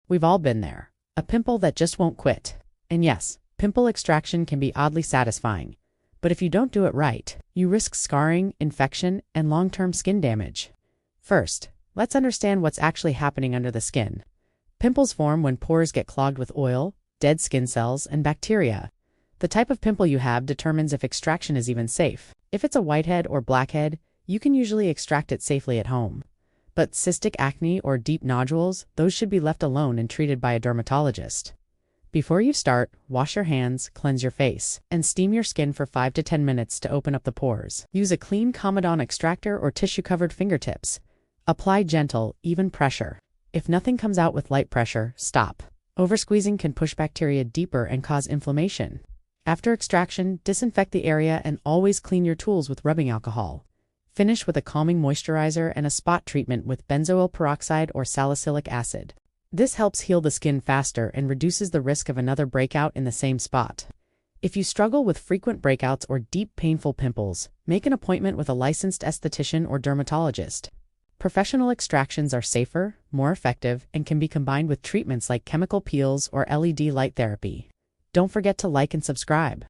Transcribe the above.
We've all been there. A pimple that just won't quit. And yes, pimple extraction can be oddly satisfying. But if you don't do it right, you risk scarring, infection, and long-term skin damage. First, let's understand what's actually happening under the skin. Pimples form when pores get clogged with oil, dead skin cells, and bacteria. The type of pimple you have determines if extraction is even safe. If it's a whitehead or blackhead, you can usually extract it safely at home. But cystic acne or deep nodules, those should be left alone and treated by a dermatologist. Before you start, wash your hands, cleanse your face, and steam your skin for 5 to 10 minutes to open up the pores. Use a clean Comedon extractor or tissue-covered fingertips. Apply gentle, even pressure. If nothing comes out with light pressure, stop. Oversqueezing can push bacteria deeper and cause inflammation. After extraction, disinfect the area and always clean your tools with rubbing alcohol. Finish with a calming moisturizer and a spot treatment with benzoyl peroxide or salicylic acid. This helps heal the skin faster and reduces the risk of another breakout in the same spot. If you struggle with frequent breakouts or deep painful pimples, make an appointment with a licensed esthetician or dermatologist. Professional extractions are safer, more effective, and can be combined with treatments like chemical peels or LED light therapy. Don't forget to like and subscribe.